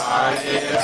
Hare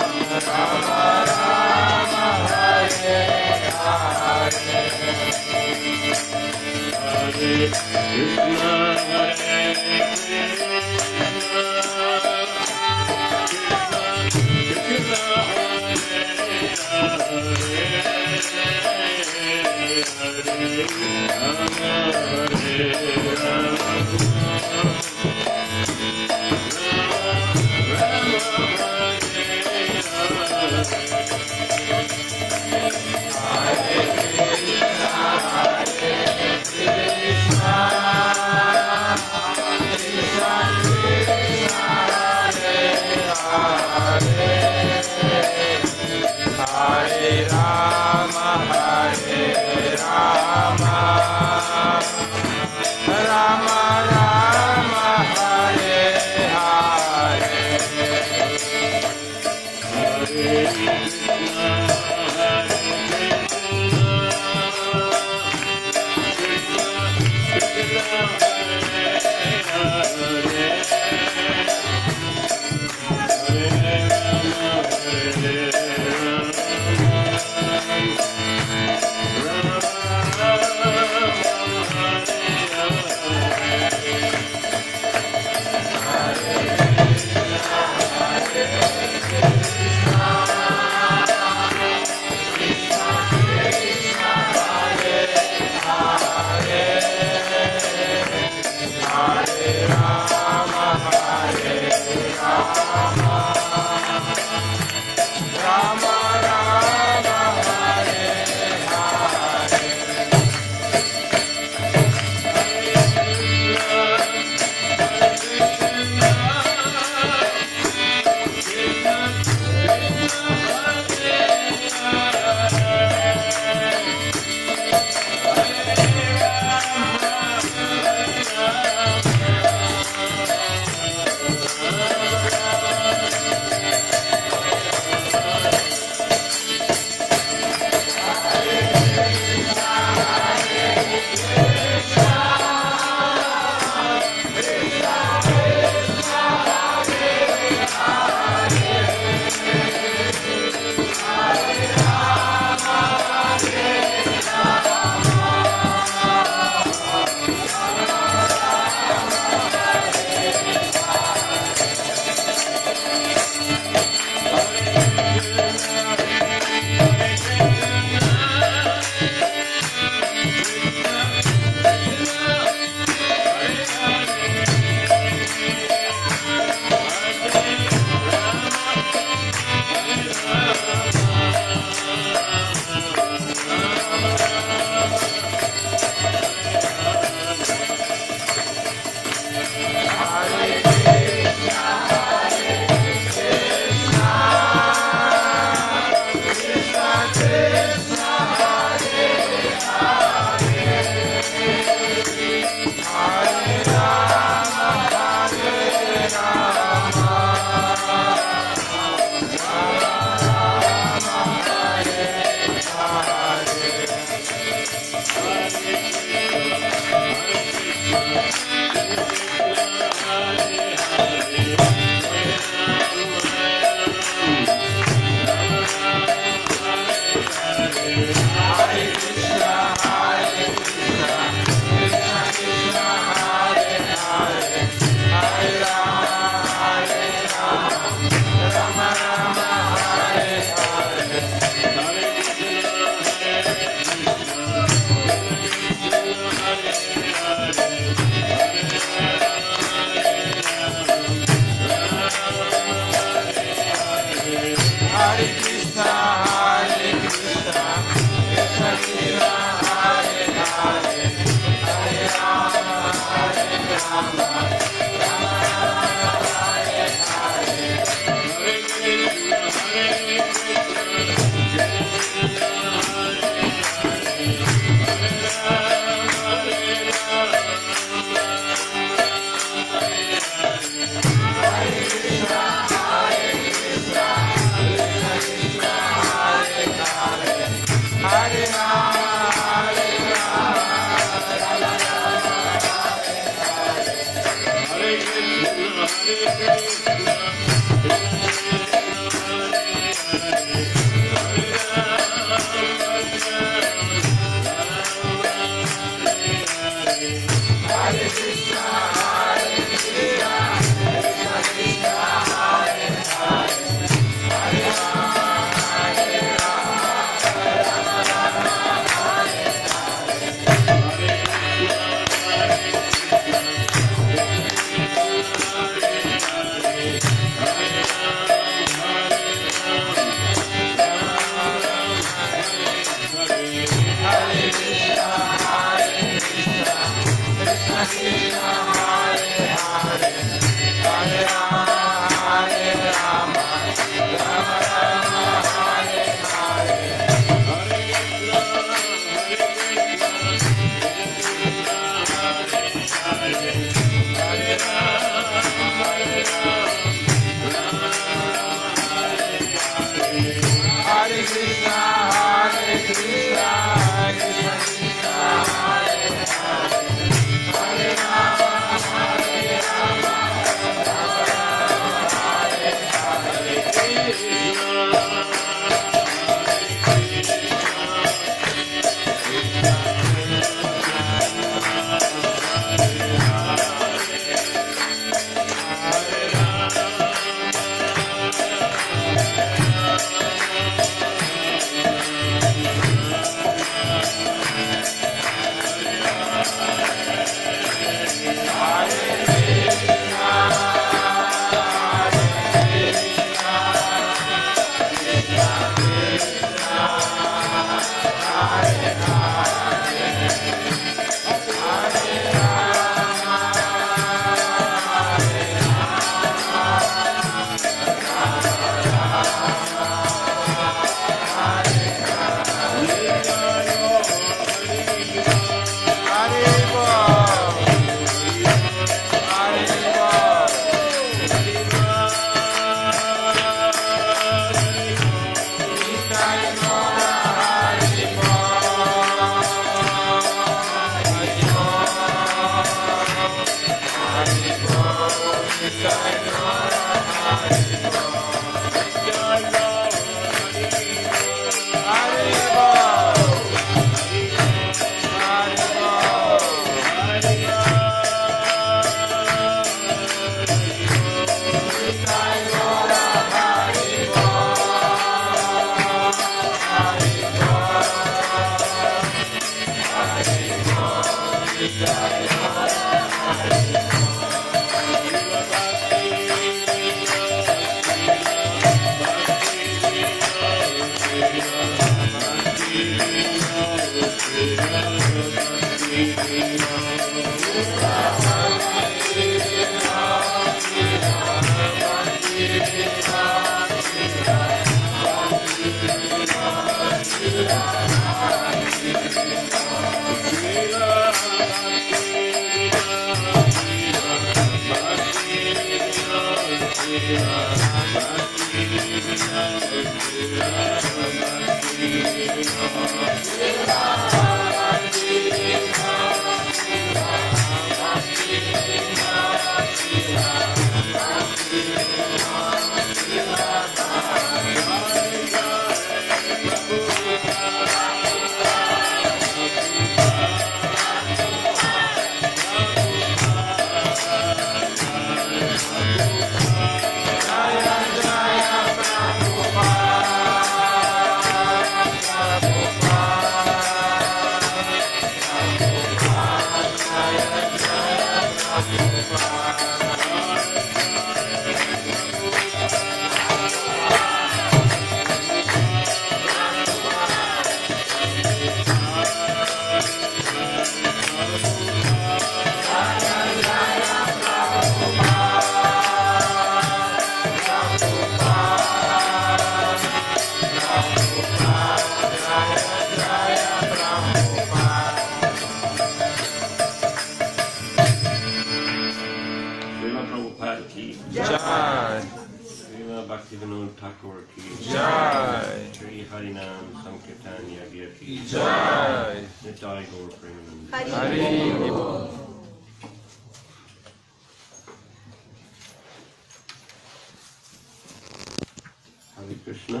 Krishna.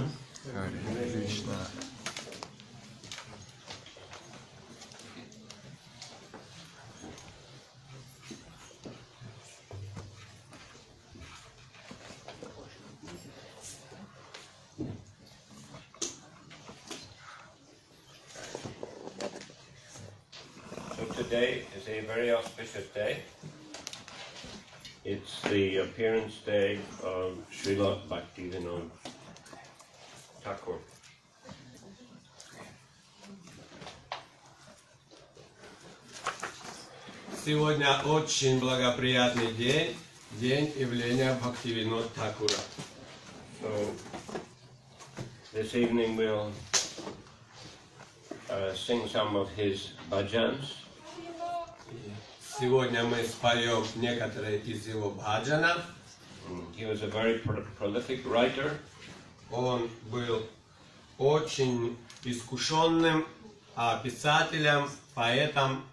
Hare Krishna. So today is a very auspicious day. It's the appearance day of Srila Bhaktivinoda Thakur. Сегодня очень благоприятный день, день явления Бхактивинода Thakura. So this evening we'll sing some of his bhajans. Сегодня мы споем некоторые из его бхаджанов. He was a very prolific writer. Он был очень искушенным писателем, поэтом.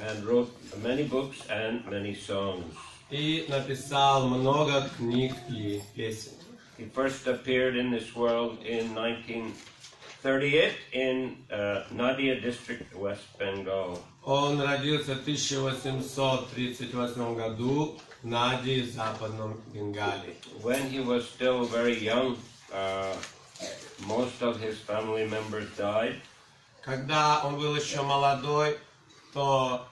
And wrote many books and many songs. И написал много книг и песен. He first appeared in this world in 1938 in Nadia district, West Bengal. Он родился в 1838 году в Нади, Западном Бенгале. When he was still very young, most of his family members died. Когда он был еще молодой, то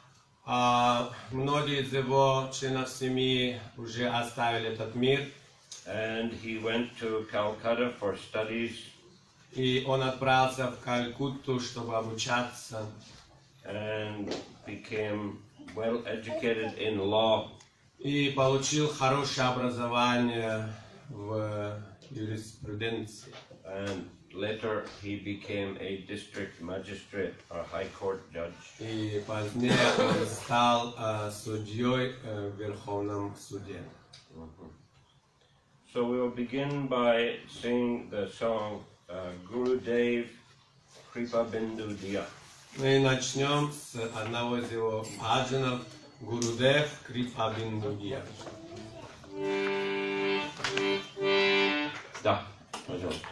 многие из его членов семьи уже оставили этот мир. And he went to Calcutta for studies. И он отправился в Калькутту, чтобы обучаться. And became well educated in law. И получил хорошее образование в юриспруденции. And later he became a district magistrate, a high court judge. И позднее он стал судьей в Верховном суде. So we will begin by singing the song Gurudev Kripa Bindu Diya. Мы начнем с одного из его бхаджанов Гурудев Крипа Бинду Диya. Да, пожалуйста.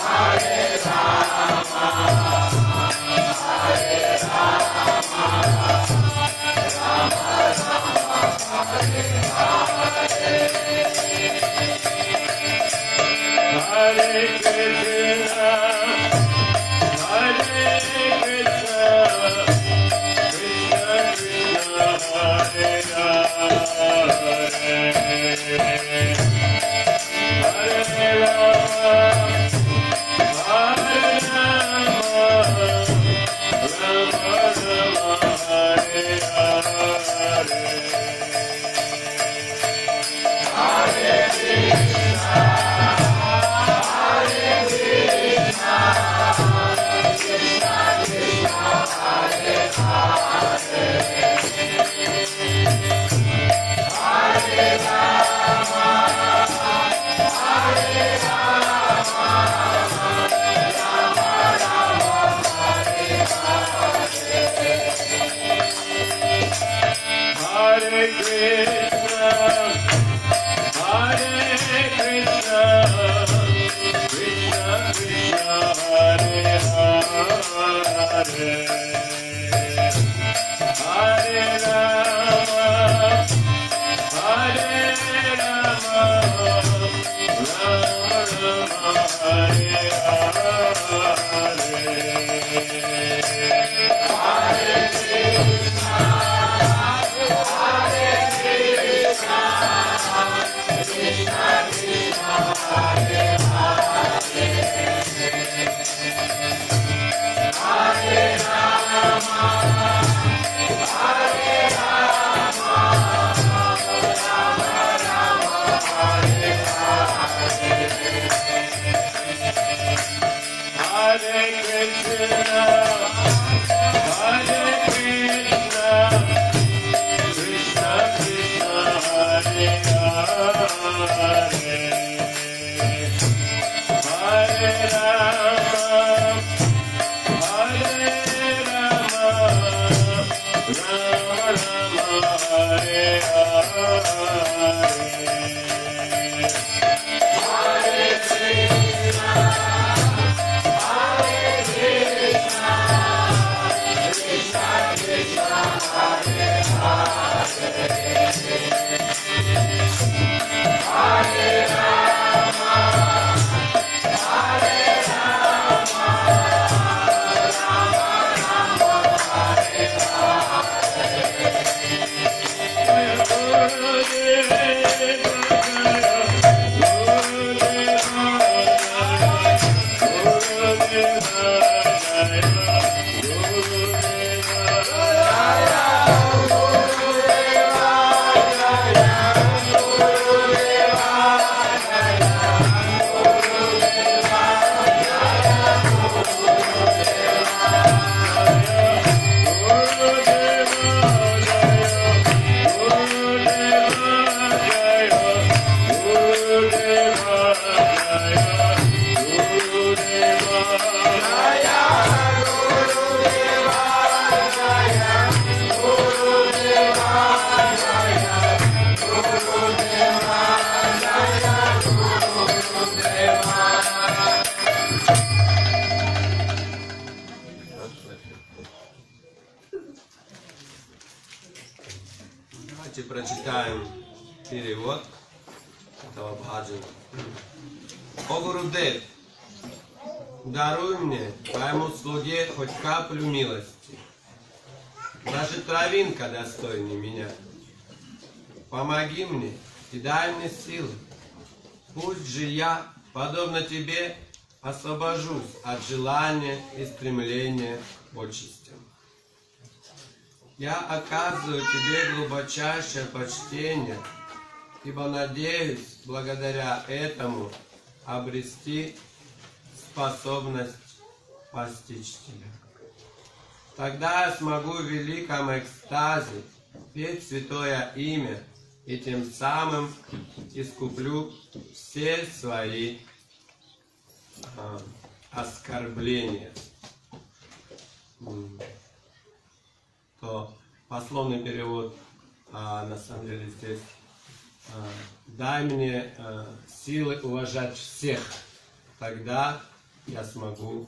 Hare Давайте прочитаем перевод этого баджана. О Гурудев, даруй мне, твоему слуге, хоть каплю милости. Даже травинка достойнее меня. Помоги мне и дай мне силы. Пусть же я, подобно тебе, освобожусь от желания и стремления к почестям. Я оказываю тебе глубочайшее почтение, ибо надеюсь, благодаря этому, обрести способность постичь тебя. Тогда я смогу в великом экстазе петь святое имя и тем самым искуплю все свои оскорбления. То пословный перевод, на самом деле здесь, дай мне силы уважать всех, тогда я смогу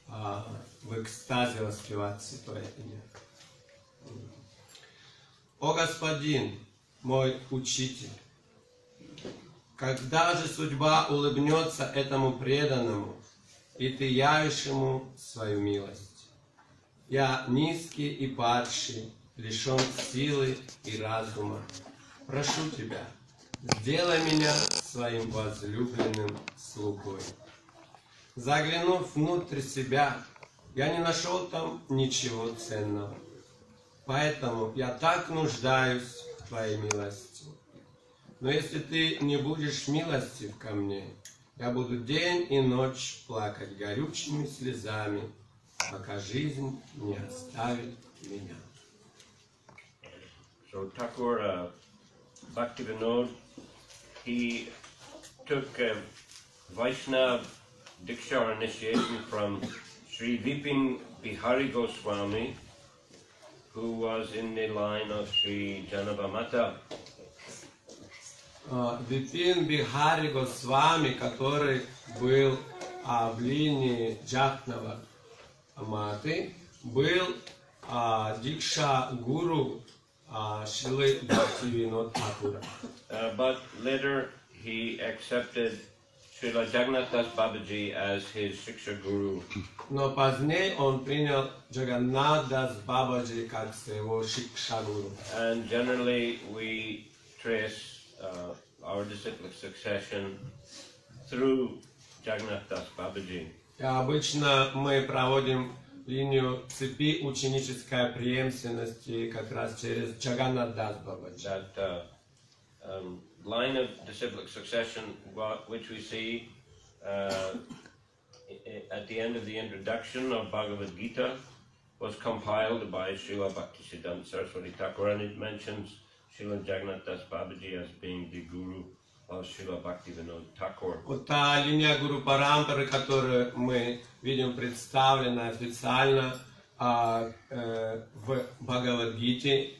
в экстазе воспевать святое имя. О Господин, мой учитель, Когда же судьба улыбнется этому преданному, и ты явишь ему свою милость? Я низкий и падший, лишен силы и разума. Прошу тебя, сделай меня своим возлюбленным слугой. Заглянув внутрь себя, я не нашел там ничего ценного. Поэтому я так нуждаюсь в твоей милости. Но если ты не будешь милостив ко мне, я буду день и ночь плакать горючими слезами, пока жизнь не оставит меня. So Thakur Bhaktivinoda, he took Vaishnava Diksha or initiation from Sri Vipin Bihari Goswami, who was in the line of Sri Janava Mata. Випин Бихари Госвами, который был в линии Джахнава Маты, был Дикша Гуру Шилы Бхактивинод Thakura. But later he accepted Srila Jagannath Das Babaji as his Shiksha Guru. Но позднее он принял Джаганнат Дас Бабаджи как своего Шикша Гуру. And generally we trace our disciplic succession through Jagannath Das Babaji. И обычно мы проводим линию цепи ученической преемственности как раз через Джаганнат Дас Бабаджи. That line of disciplic succession, which we see at the end of the introduction of Bhagavad Gita, was compiled by Srila Bhaktisiddhanta Saraswati Thakur, and it mentions Srila Jagannath Das Babaji as being the guru of Srila Bhaktivinoda Thakur. Вот та линия Гуру Парампары, которую мы видим представлена официально в Бхагавад-гите,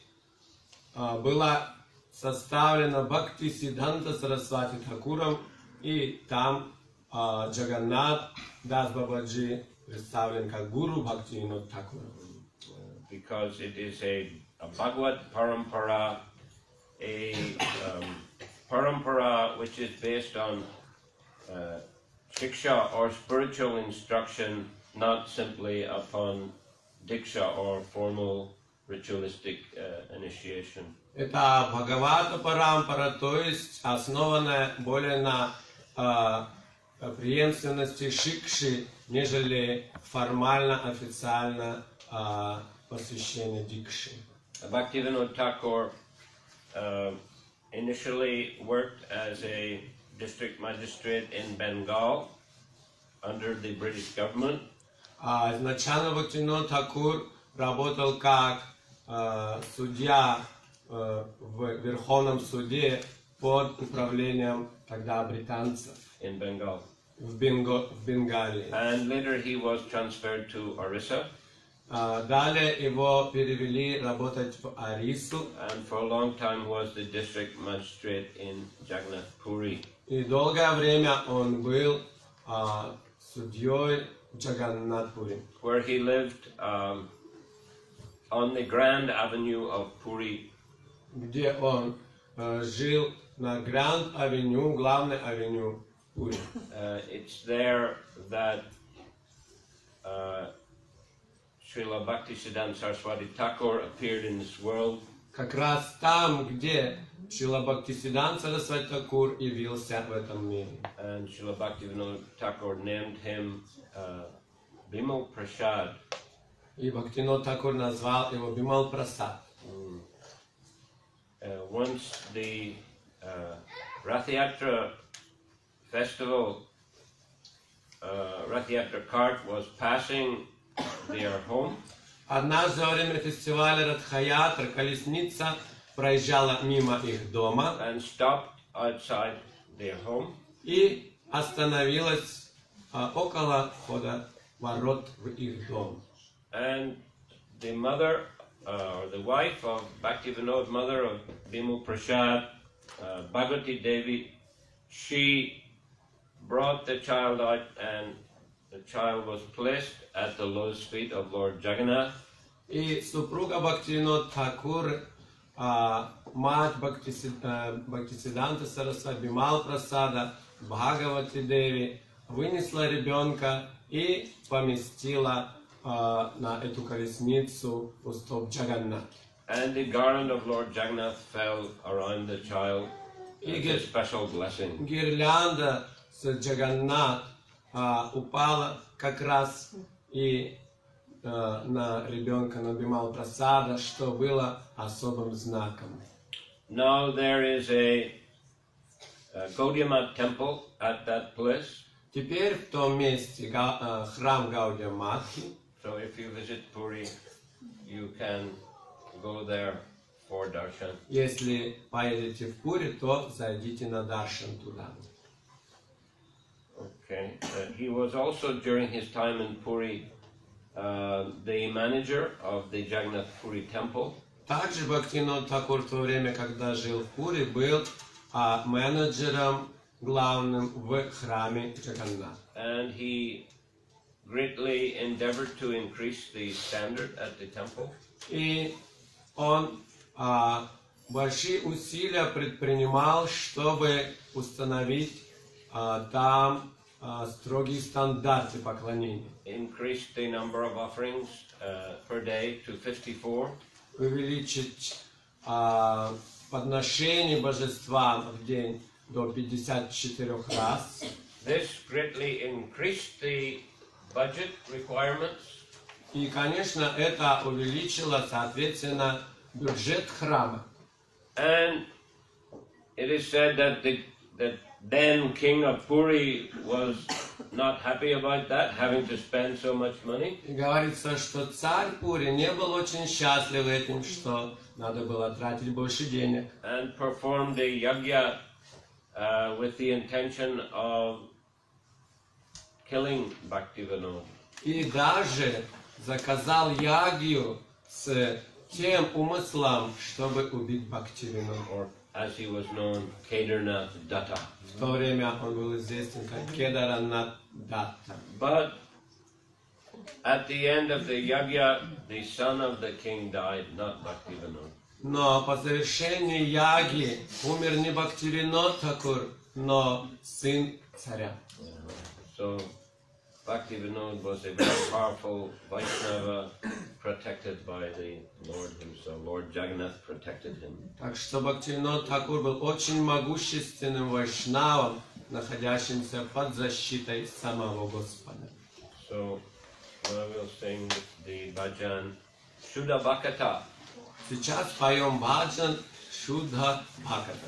была составлена Бхактисиддханта Сарасвати Тхакуром, и там Джаганнат Дас Бабаджи представлен как гуру Бхактивинода Thakura. Because it is a Bhagavad Parampara, a parampara which is based on shiksha or spiritual instruction, not simply upon diksha or formal ritualistic initiation. Это Бхагавата Парампара, то есть основанная более на преемственности шикши, нежели формально, официально посвящение дикши. Bhaktivinoda Thakur initially worked as a district magistrate in Bengal under the British government. Изначально Бхактивинод Thakur работал как судья в Верховном суде под управлением тогда британцев In Bengal. в Бенгалии. And later he was transferred to Orissa. Далее его перевели работать в Орису. And for a long time was the district magistrate in Jagannath Puri. И долгое время он был судьей в Джаганнатпуре, Where he lived on the Grand Avenue of Puri. где он жил на Гранд-авеню, главной авеню Пури. It's there that Srila Bhaktisiddhanta Saraswati Thakur appeared in this world. Как раз там, где Шрила Бхактисиддханта Сарасвати Thakur явился в этом мире. And Srila Bhaktivinoda Thakur named him Bimal Prasad. И Бхактивинод Thakur назвал его Бимал Прасад. Once the Rath Yatra festival, Rath Yatra cart was passing their home, Однажды во время фестиваля Радха-ятра колесница проезжала мимо их дома and stopped outside their home. и остановилась около входа ворот в их дом. And the mother, or the wife of Bhaktivinoda, mother of Bimal Prasad, Bhagavati Devi, she brought the child out, and the child was placed at the lotus feet of Lord Jagannath. И супруга Бхактивинод Thakur мать Бхактисиддханта Сарасвати, Бимал Прасада, Бхагавати Деви, вынесла ребенка и поместила на эту колесницу у стоп Джаганнат. And the garland of Lord Jagannath fell around the child as a special blessing. Гирлянда с Джаганнат упала как раз и на ребенка, на Бимал Прасада, что было особым знаком. Now there is a Gaudiya Math temple at that place. Теперь в том месте храм Гаудия Матхи. So if you visit Puri, you can go there for darshan. Если поедете в Пури, то зайдите на даршан туда. Okay. He was also during his time in Puri the manager of the Jagannath Puri temple. Также Бхактивинода Тхакур в то время, когда жил в Пури, был менеджером главным в храме Джаганнат. And he greatly endeavored to increase the standard at the temple. И он большие усилия предпринимал, чтобы установить там строгие стандарты поклонения. Increased the number of offerings per day to 54. Увеличить подношение божествам в день до 54 раз. This greatly increased the budget requirements. И, конечно, это увеличило, соответственно, бюджет храма. And it is said that the then king of Puri was not happy about that, having to spend so much money. И говорится, что царь Пури не был очень счастлив этим, что надо было тратить больше денег. And performed a yagya with the intention of killing Bhaktivinoda. И даже заказал ягью с тем умыслом, чтобы убить Бхактивинода. Or as he was known, Kedarnath Datta. В то время он был известен как Кедаранат Датта. But at the end of the yagya, the son of the king died, not Bhaktivinoda. Но по завершении яги умер не Бхактивинод Тхакур, но сын царя. So Bhaktivinoda was a very powerful Vaishnava, protected by the Lord himself. Lord Jagannath protected him. Так что Бхактивинод Тхакур был очень могущественным вайшнавом, находящимся под защитой самого Господа. So I will sing the bhajan Shuddha Bhakata. Сейчас поем баджан Шудха Бхаката.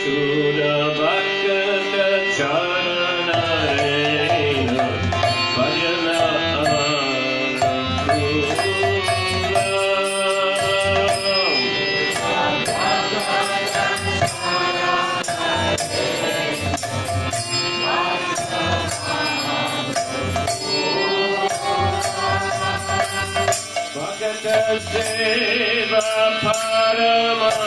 Shuddha Bhakata Charanarena Bhajana Bhakata Seva Paramasiri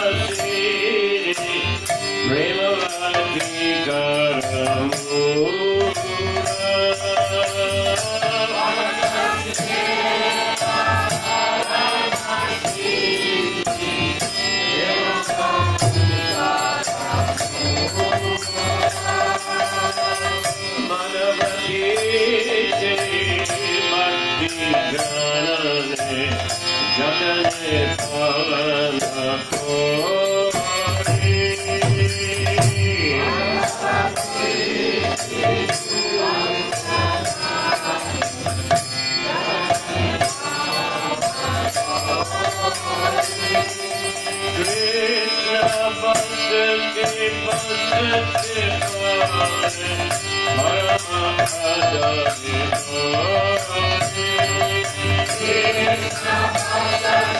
Krishna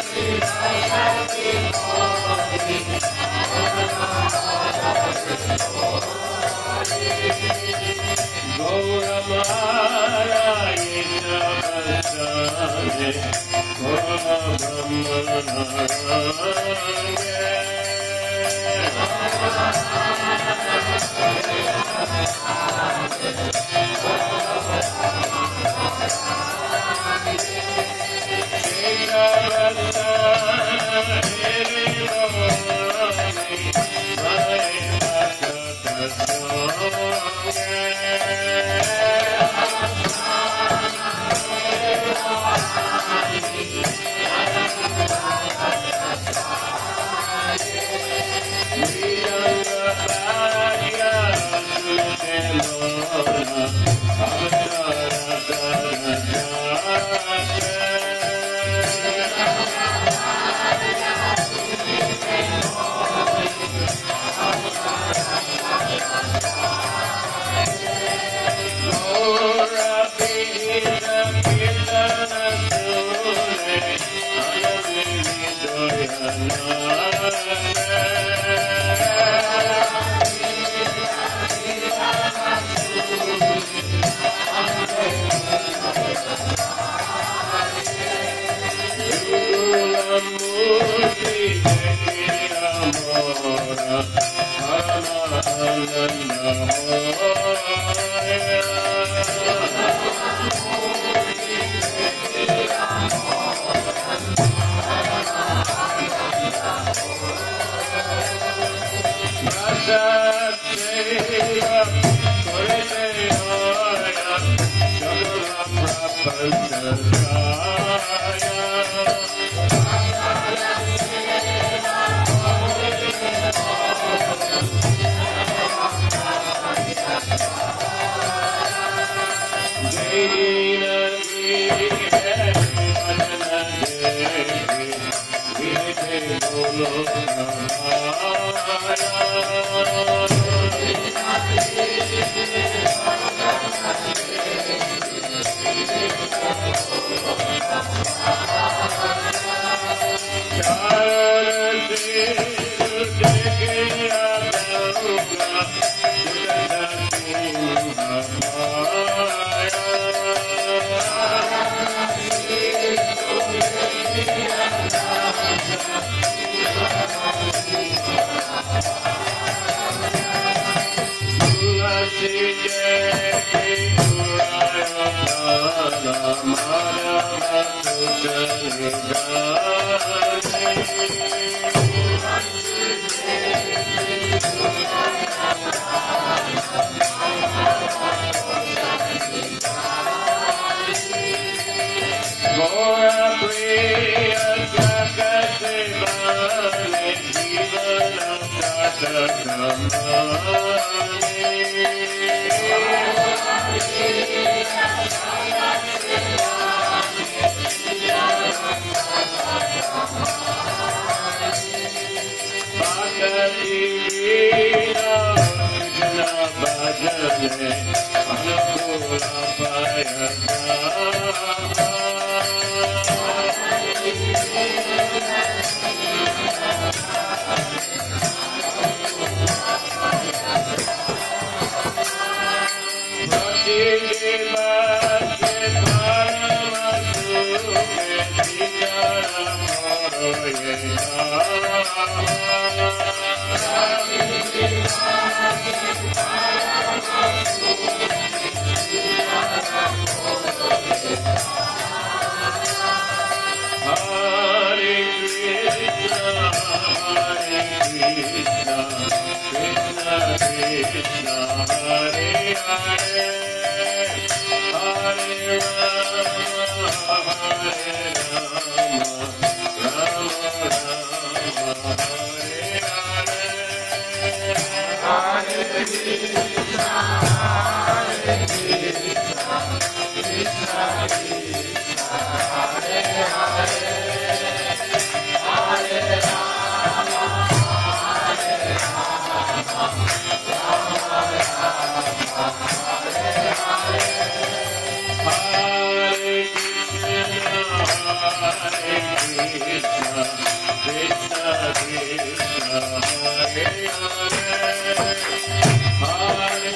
Hare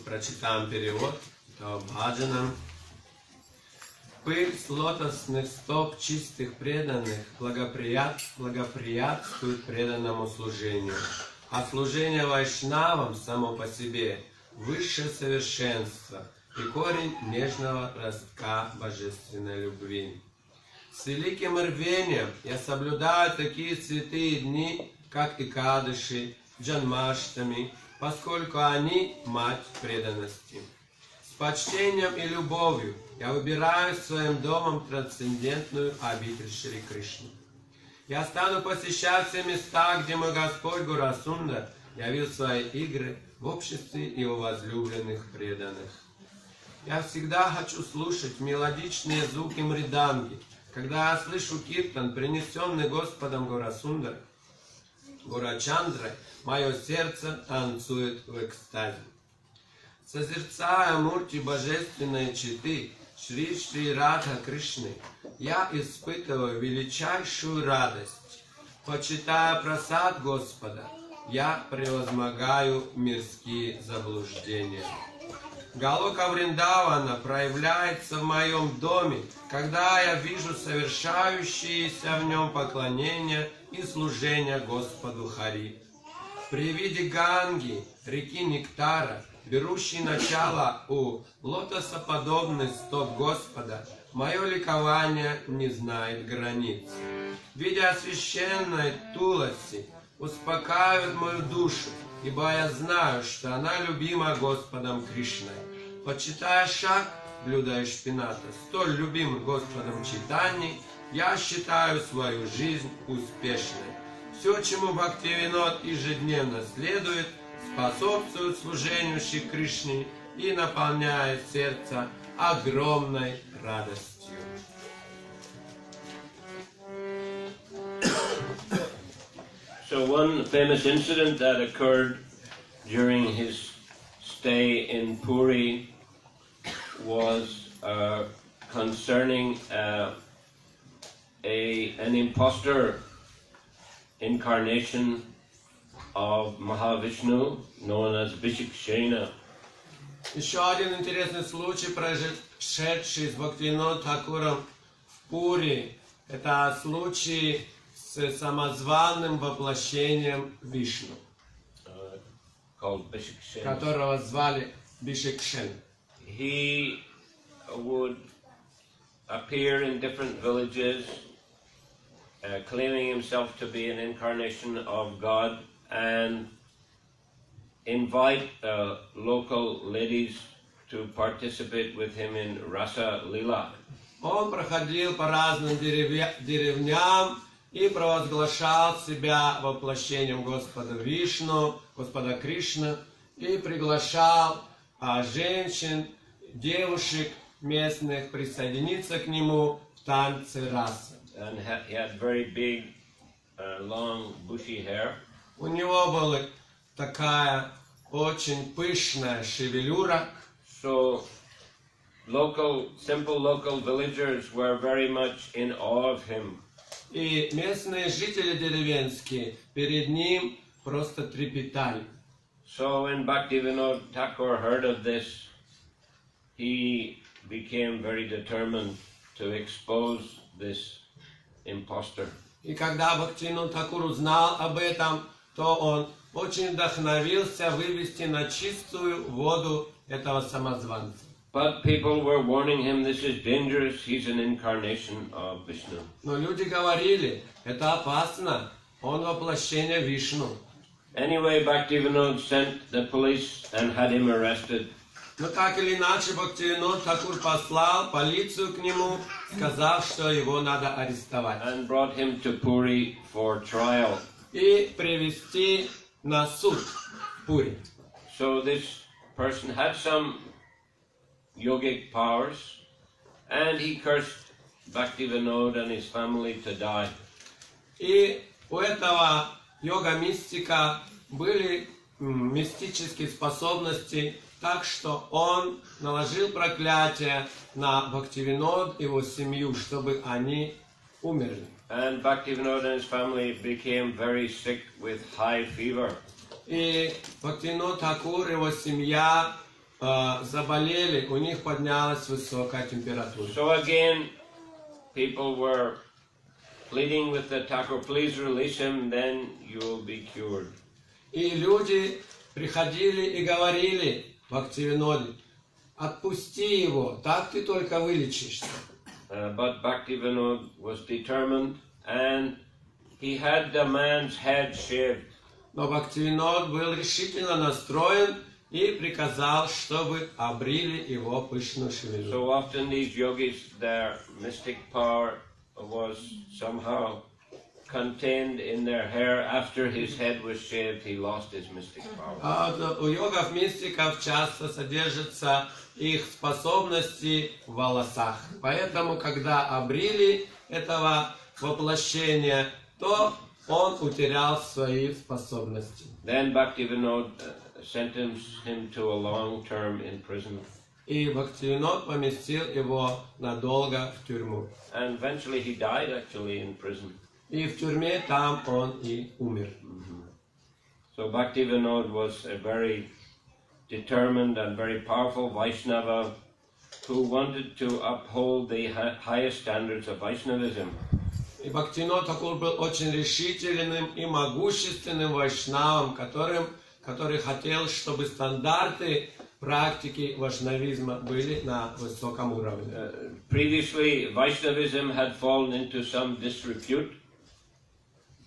Прочитаем перевод этого бхаджана. Пыль с лотосных стоп чистых преданных благоприятствует преданному служению, а служение вайшнавам само по себе высшее совершенство и корень нежного ростка божественной любви. С великим рвением я соблюдаю такие святые дни, как Экадаши, Джанмаштами, поскольку они мать преданности. С почтением и любовью я выбираю своим домом трансцендентную обитель Шри Кришны. Я стану посещать все места, где мой Господь Гурасундар явил свои игры в обществе его возлюбленных преданных. Я всегда хочу слушать мелодичные звуки мриданги, когда я слышу киртан, принесенный Господом Гурасундар, Гурачандрой, мое сердце танцует в экстазе. Созерцая мурти божественной читы Шри Шри Радха Кришны, я испытываю величайшую радость. Почитая прасад Господа, я превозмогаю мирские заблуждения. Галока Вриндавана проявляется в моем доме, когда я вижу совершающиеся в нем поклонения и служения Господу Хари. При виде Ганги, реки Нектара, берущей начало у лотосоподобных стоп Господа, мое ликование не знает границ. Видя священной Туласи, успокаивает мою душу, ибо я знаю, что она любима Господом Кришной. Почитая шаг, блюда и шпината, столь любимым Господом Чайтаньи, я считаю свою жизнь успешной. Все, чему Бхактивинод ежедневно следует, способствует служению Шри Кришне и наполняет сердце огромной радостью. So one famous incident that occurred during his stay in Puri was concerning an impostor incarnation of Mahavishnu, known as Bishikshena. Еще один интересный случай, прошедший с Бхактивинода Тхакуром в Пури, это случай с самозваным воплощением Вишну, Called Bishikshena. которого звали Бишикшен. He would appear in different villages, claiming himself to be an incarnation of God, and invite local ladies to participate with him in Rasa Lila. Он проходил по разным деревням и провозглашал себя воплощением Господа Вишну, Господа Кришны, и приглашал женщин, девушек местных присоединиться к нему в танце раса. And he had very big, long, bushy hair. У него была такая очень пышная шевелюра. So simple local villagers were very much in awe of him. И местные жители деревенские перед ним просто трепетали. So when Bhaktivinoda Thakur heard of this, he became very determined to expose this impostor. И когда Бхактивинода Тхакур узнал об этом, то он очень вдохновился вывести на чистую воду этого самозванца. But people were warning him, this is dangerous, he's an incarnation of Vishnu. Но люди говорили, это опасно, он воплощение Вишну. Anyway, Bhaktivinoda sent the police and had him arrested. Но так или иначе Бхактивинода Тхакур послал полицию к нему, сказав, что его надо арестовать. And brought him to Puri for trial. И привести на суд в Пури. So this person had some yogic powers, and he cursed Bhaktivinoda and his family to die. И у этого йога-мистика были мистические способности, так что он наложил проклятие на Бхактивинод и его семью, чтобы они умерли. And Bhaktivinoda and his family became very sick with high fever. И Бхактивинод Тхакур и его семья заболели, у них поднялась высокая температура. So again, people were pleading with the Thakur, please release him, then you will be cured. И люди приходили и говорили Бхактивиноде, отпусти его, так ты только вылечишься. But Bhaktivinoda was determined, and he had the man's head shaved. Но Бхактивинод был решительно настроен и приказал, чтобы обрили его пышную шевелюру. So often these yogis, their mystic power was somehow contained in their hair. After his head was shaved, he lost his mystic power. У йогов-мистиков часто содержатся их способности в волосах. Поэтому, когда обрили этого воплощения, то он утерял свои способности. Then Bhaktivinoda sentenced him to a long term in prison. И Бхактивинод поместил его надолго в тюрьму. And eventually he died actually in prison. И в тюрьме там он и умер. So Bhaktivinoda was a very determined and very powerful Vaishnava who wanted to uphold the highest standards of Vaishnavism. И Бхактивинод Тхакур был очень решительным и могущественным вайшнавом, который хотел, чтобы стандарты практики вайшнавизма были на высоком уровне. Previously, Vaishnavism had fallen into some disrepute.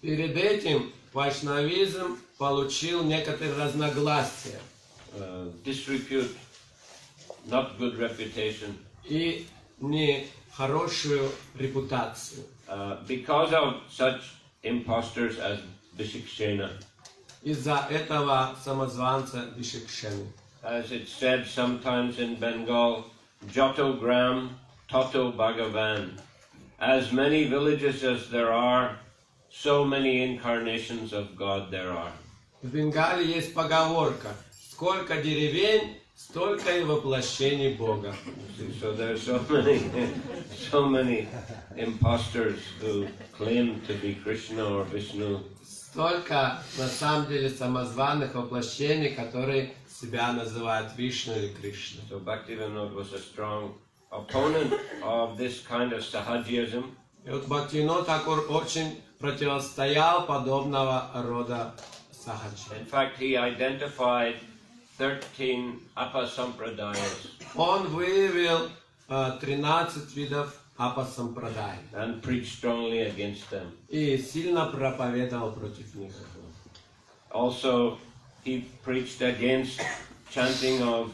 Перед этим вайшнавизм получил некоторые разногласия Disrepute, not good reputation. и нехорошую репутацию. Because of such impostors as Bishikshena. Из-за этого самозванца Бишикшены. As it's said sometimes in Bengal, Joto Gram, Toto Bhagavan. As many villages as there are, so many incarnations of God there are. В Бенгале есть поговорка: сколько деревень, столько и воплощений Бога. So there are so many impostors who claim to be Krishna or Vishnu. столько, на самом деле, самозваных воплощений, которые себя называют Вишну или Кришна. So Bhaktivinoda was a strong opponent of this kind of Sahajism. И вот Бхактивинод Тхакур очень противостоял подобного рода сахаджи. In fact, he identified 13 apasampradayas Он выявил 13 видов апасампрадай and preached strongly against them. и сильно проповедовал против них. Also, he preached against chanting of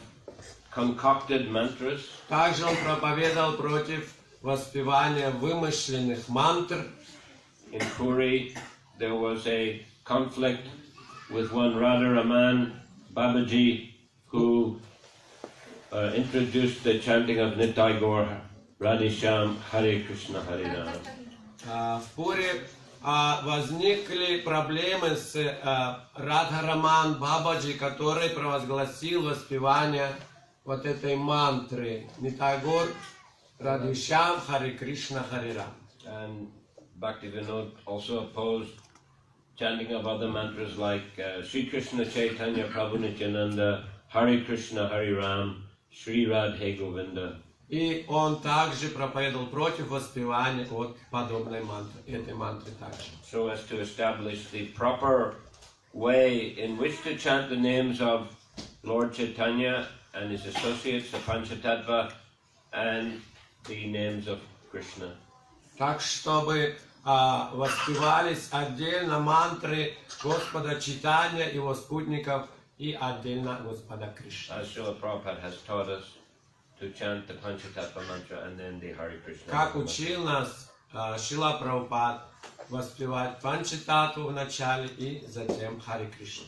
concocted mantras. Также он проповедовал против воспевания вымышленных мантр. In Puri, there was a conflict with one Radharaman Babaji who introduced the chanting of Nitai Gaur, Radhesham, Hare Krishna, Hare Rama. В Пуре возникли проблемы с Радхараман Бабаджи, который провозгласил воспевание вот этой мантры Нитайгор, Радхешам, Харе Кришна, Харе Рама. And Bhaktivinoda also opposed chanting of other mantras like Sri Krishna Chaitanya Prabhu Nityananda, Hare Krishna, Hare Ram, Sri Radhe Govinda. И он также проповедовал против воспевания от подобной мантры, этой мантры также. So as to establish the proper way in which to chant the names of Lord Chaitanya and his associates, the Panchatattva, and the names of Krishna. Так, чтобы воспевались отдельно мантры Господа Чайтанья, его спутников, и отдельно Господа Кришны. As Srila Prabhupada has taught us to chant the Panchatattva mantra and then the Hare Krishna. Как учил нас Шрила Прабхупад воспевать Панчататтву в начале и затем Харе Кришна.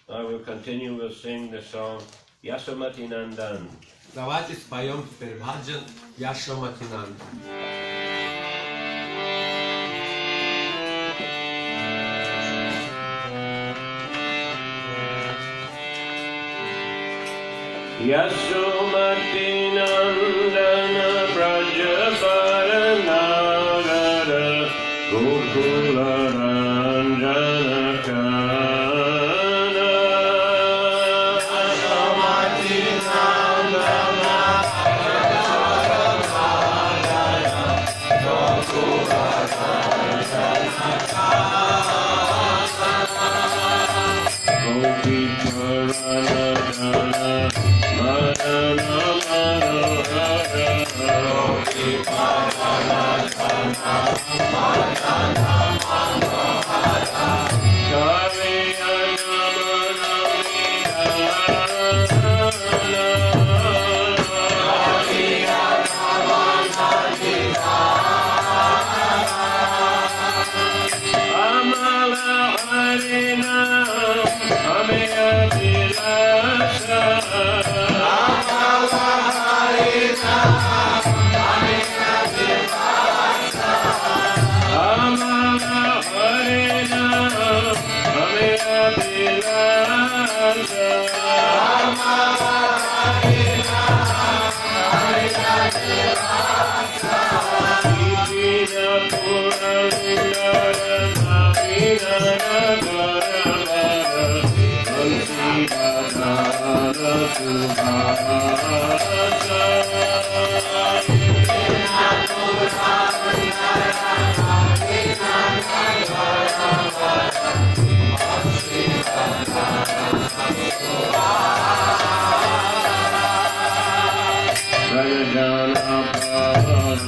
Now we'll continue, we'll sing the song Yasomati Nandan. Давайте споем теперь бхаджан Яшоматинанда. Yasomati Nandana Brajaparanagara Gokula Ranjana Kana Yasomati Nandana Brajaparanagara Gokula Ranjana Kana Gopi Paranagara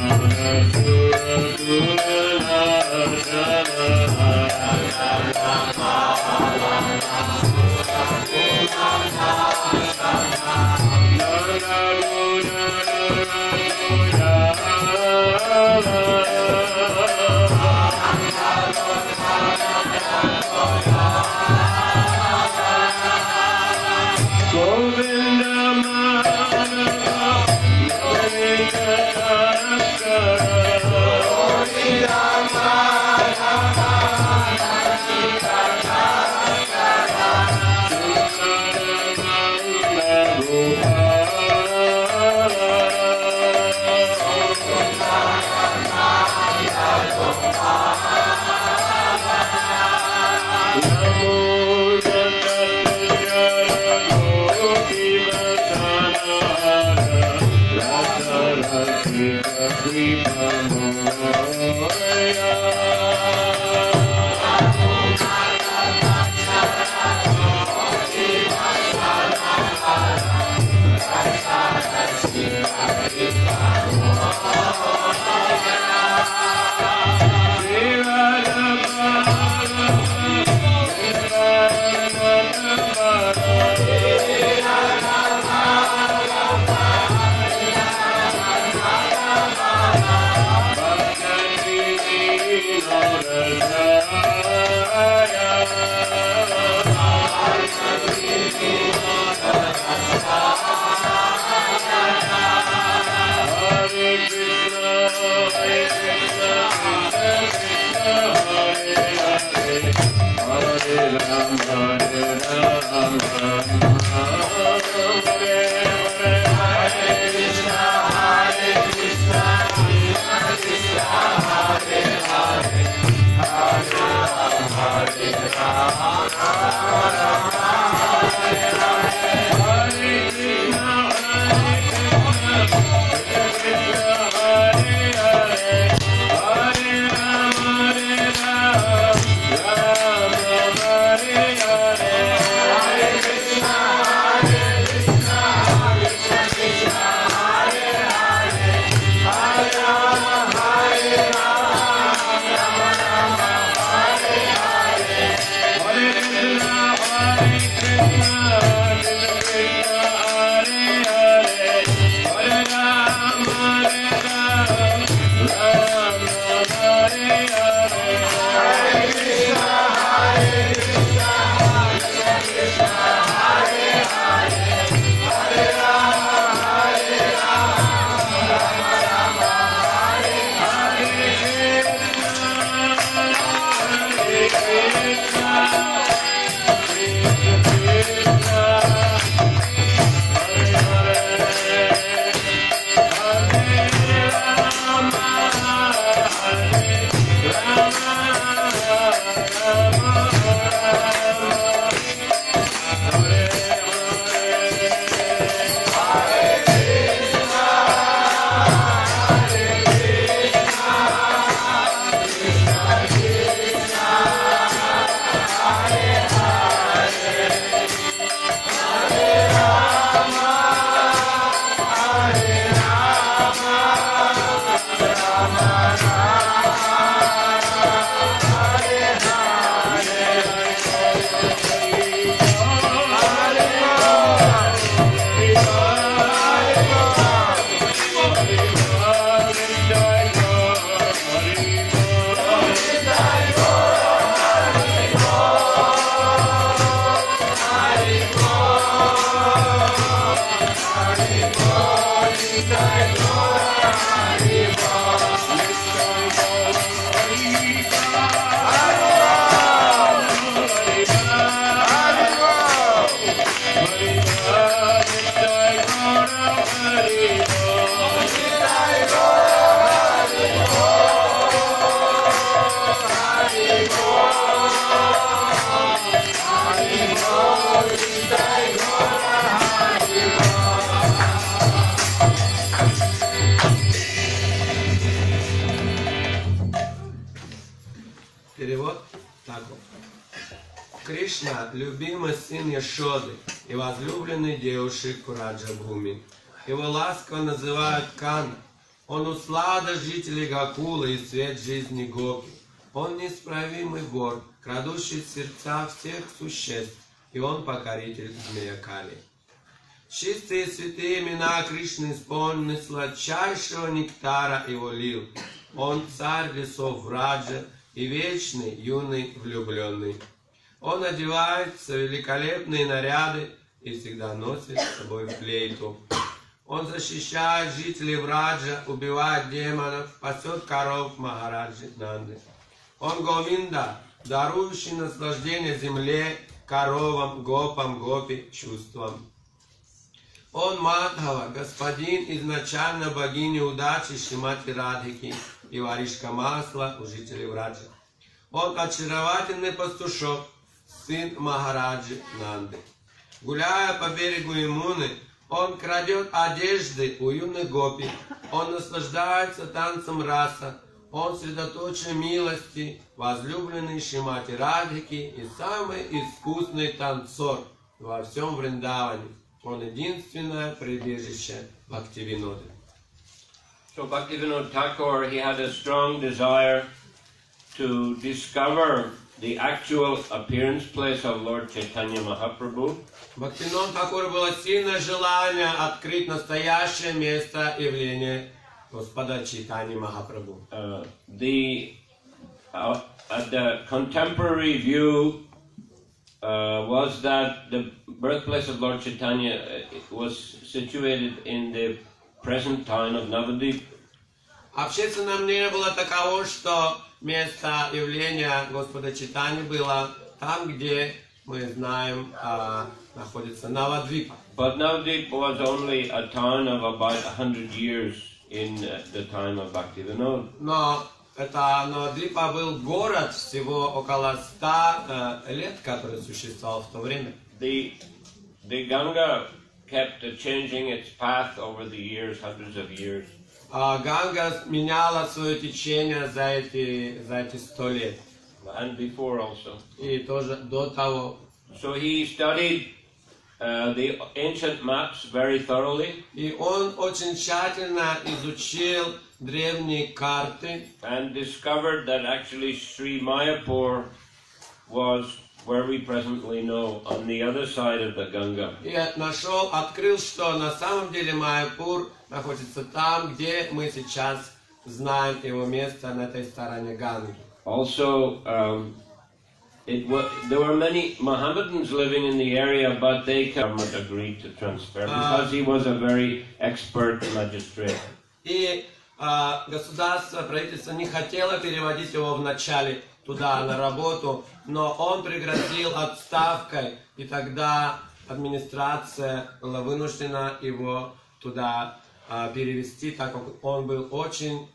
Govinda Madhava Перевод таков. Кришна – любимый сын Яшоды и возлюбленный девушек Раджа Бхуми. Его ласково называют Кана. Он услада жителей Гакулы и свет жизни Гопи. Он неисправимый Бог, крадущий сердца всех существ, и он покоритель змея Кали. Чистые святые имена Кришны исполнены сладчайшего нектара его лил. Он царь лесов Враджа и вечный юный влюбленный. Он одевается в великолепные наряды и всегда носит с собой флейту. Он защищает жителей Враджа, убивает демонов, пасет коров Махараджи Нанды. Он Говинда, дарующий наслаждение земле, коровам, гопам, гопи, чувствам. Он Мадхава, господин изначально богини удачи Шримати Радхики и варишка масла у жителей Враджа. Он очаровательный пастушок, сын Махараджи Нанды. Гуляя по берегу Ямуны, он крадет одежды у юных гопи. Он наслаждается танцем раса. Он средоточие милости, возлюбленный Шримати Радхики и самый искусный танцор во всем Вриндаване. Он единственное прибежище Бхактивиноды. So Bhaktivinoda Thakur, he had a strong desire to discover the actual appearance place of Lord Chaitanya Mahaprabhu. Бхактивинода Тхакура было сильное желание открыть настоящее место явления Господа Чайтаньи Махапрабху. The contemporary view was that the birthplace of Lord Chaitanya was situated in the present town of Navadvip. Общественное мнение было таково, что место явления Господа Чайтаньи было там, где мы знаем, находится Навадвипа. But Navadvip was only a town of about 100 years in the time of Bhaktivinoda. Но это Навадвипа был город всего около 100 лет, который существовал в то время. The Ganga kept changing its path over the years, hundreds of years. Ганга меняла свое течение за эти 100 лет. And before also. И тоже до того. So he studied the ancient maps very thoroughly. И он очень тщательно изучил древние карты. And discovered that actually Sri Mayapur was where we presently know, on the other side of the Ganga. И открыл, что на самом деле Майяпур находится там, где мы сейчас знаем его место, на этой стороне Ганги. Also, there were many Mohammedans living in the area, but the government agreed to transfer because he was a very expert magistrate. И государство, правительство не хотело переводить его вначале туда на работу, но он пригрозил отставкой, и тогда администрация была вынуждена его туда перевести, так как он был очень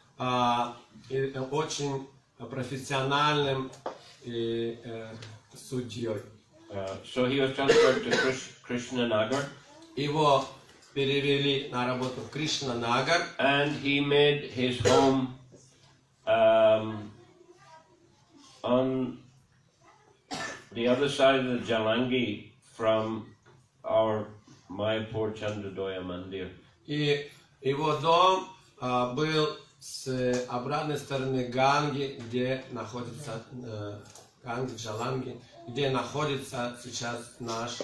профессиональным судьей. So he was transferred to Krishnanagar. Его перевели на работу в Кришнанагар. And he made his home on the other side of the Jalangi from our Mayapur Chandradoya Mandir. И его дом был с обратной стороны Ганги, где находится Ганги, Джаланги, где находится сейчас наш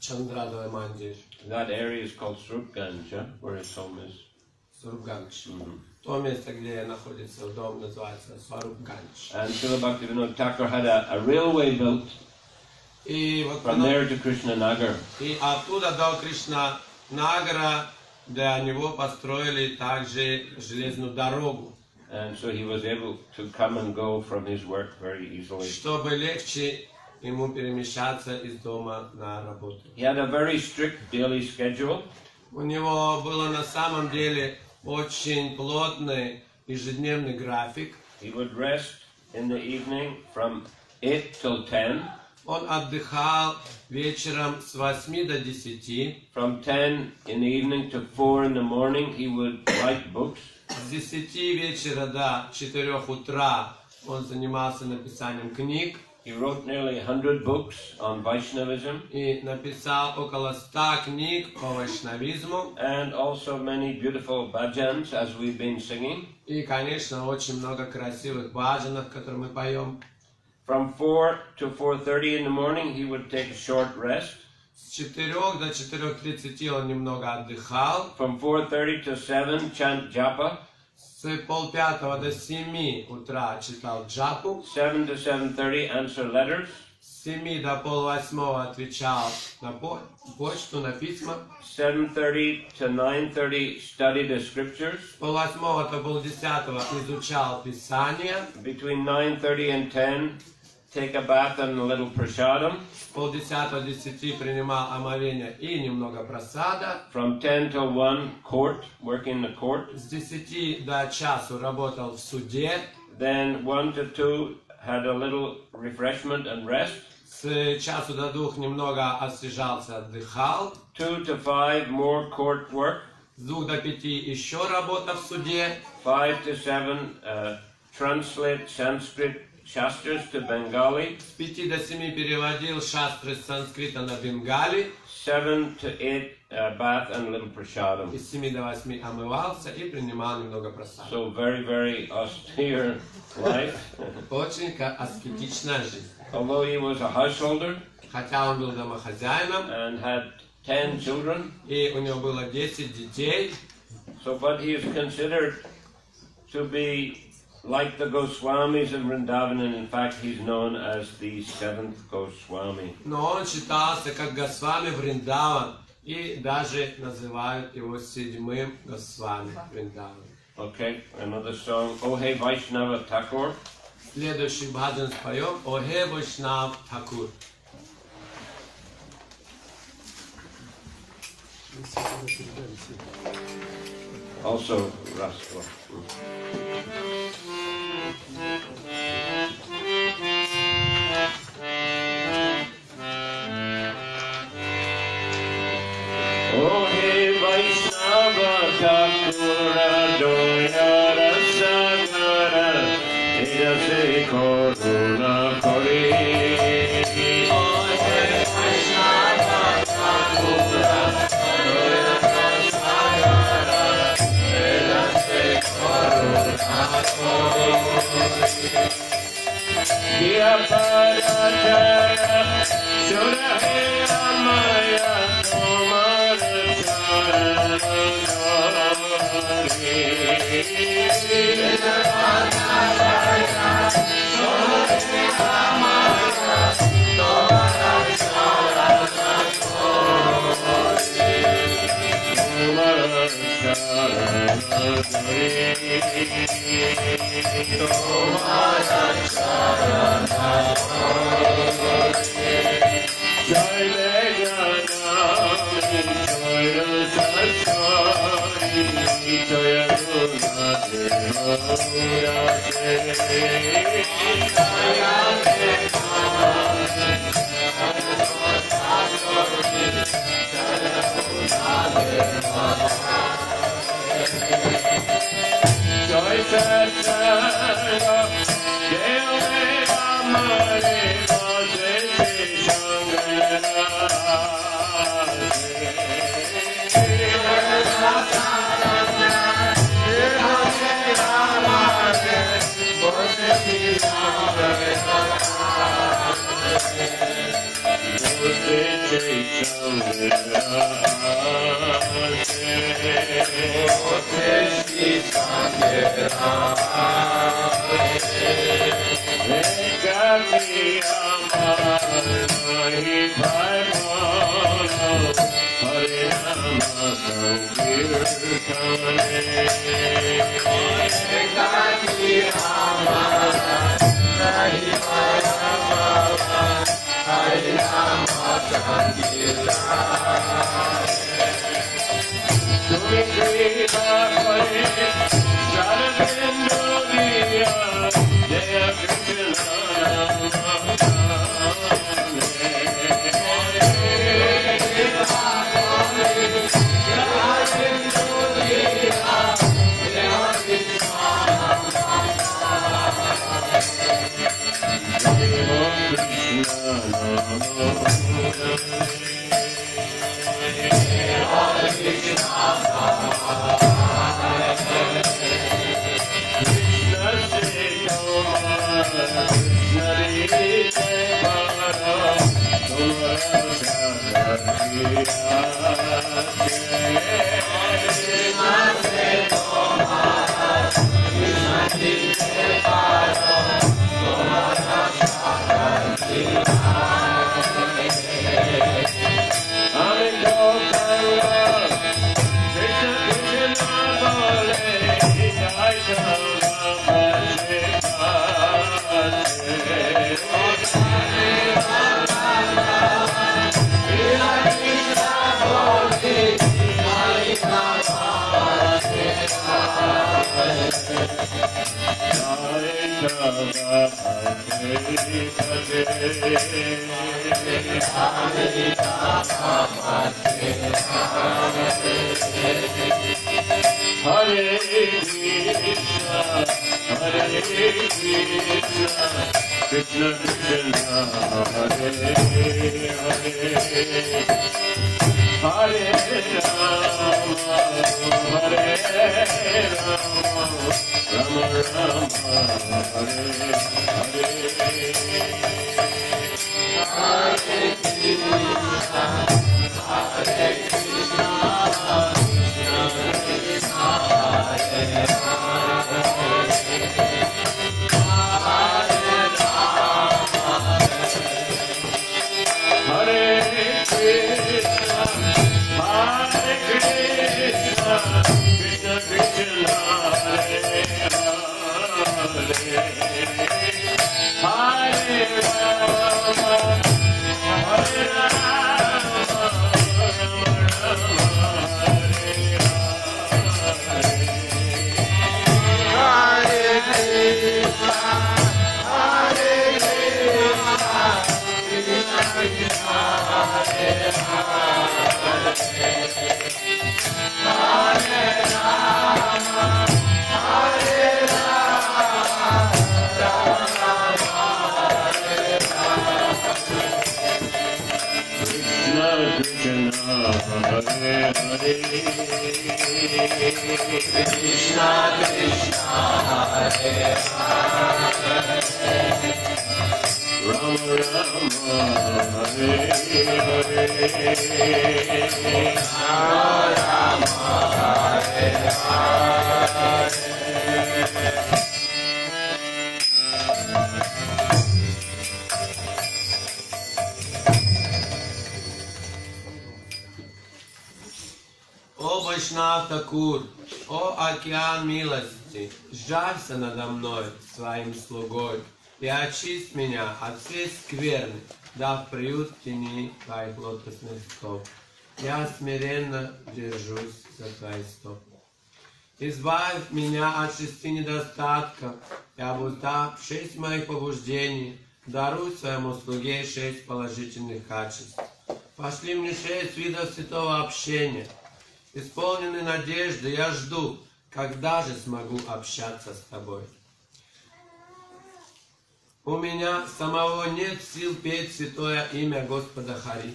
Чандрадоя Мандир. That area is called Srupganj, where his home is. Сурупганч. То место, где находится дом, называется Сурупганч. And Srila Bhaktivinoda Thakur had a railway built И вот from there to Krishnanagar. и оттуда до Нагора для него построили также железную дорогу, and so he was able to come and go from his work very easily. чтобы легче ему перемещаться из дома на работу. He had a very strict daily schedule. У него было на самом деле очень плотный ежедневный график. He would rest in the evening from 8 till 10. Он отдыхал вечером с 8 до 10. From 10 in the evening to 4 in the morning, he would write books. С 10 вечера до 4 утра он занимался написанием книг He wrote nearly 100 books on Vaishnavism и написал около 100 книг по вайшнавизму. and also many beautiful bhajans, as we've been singing. И, конечно, очень много красивых баджанов, которые мы поем. From 4 to 4:30 in the morning, he would take a short rest. С 4 до 4:30 он немного отдыхал. From 4:30 to 7, chant japa. С 4:30 до 7 утра читал джапу. 7 to 7:30, answer letters. С 7 до 7:30 отвечал на почту, на письма. 7:30 to 9:30, study the scriptures. С 8:30 до 10 изучал Писание. Between 9:30 and 10, take a bath and a little prasadam. С 9:30 до 10 принимал омовение и немного просада. From 10 till 1, court, work in the court. С 10 до часу работал в суде. Then 1 to 2, had a little refreshment and rest. С часу до 2 немного освежался, отдыхал. 2 to 5, more court work. С 2 до 5 еще работа в суде. 5 to 7, translate Sanskrit Shastras to Bengali. С 5 до 7 переводил шастры с санскрита на бенгали. 7 to 8, bath and a little prasadam. Из 7 до 8 омывался и принимал немного просада. So very, very austere life. Очень аскетичная жизнь. Although he was a householder Хотя он был домохозяином, and had 10 children, и у него было 10 детей, so but he is considered to be like the Goswamis in Vrindavan, and in fact he's known as the 7th Goswami. но он считался как Госвами Вриндаван, и даже называют его 7-м Госвами Вриндаван. Okay, another song, Oh Hey Vaishnava Thakur. Следующий баджан споем «О Хе Вайшнав Тхакур». Also Rasta. Oh Hey Vaishnava Thakur Doya Rasagara Idase Koruna Kori. Diya Parachara Shurahe Amaya Tomar Hare О Вайшнав Такур, о океан милости, сжалься надо мной своим слугой и очисть меня от всей скверны, дав приют в тени твоих лотосных стоп. Я смиренно держусь за твои стопы. Избавь меня от 6 недостатков и обуздав 6 моих побуждений, даруй своему слуге 6 положительных качеств. Пошли мне 6 видов святого общения. Исполненный надежды, я жду, когда же смогу общаться с тобой. У меня самого нет сил петь святое имя Господа Хари,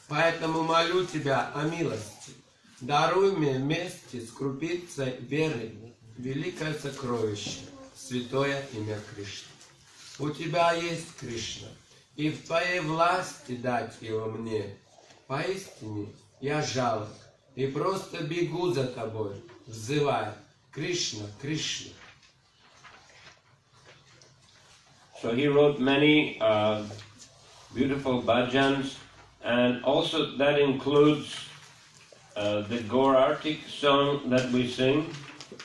поэтому молю тебя о милости. Даруй мне вместе с крупицей веры великое сокровище, святое имя Кришны. У тебя есть Кришна, и в твоей власти дать его мне. Поистине я жалок и просто бегу за тобой, взывая: Кришна, Кришна. So he wrote many beautiful bhajans, and also that includes the Gaur-Artik song that we sing.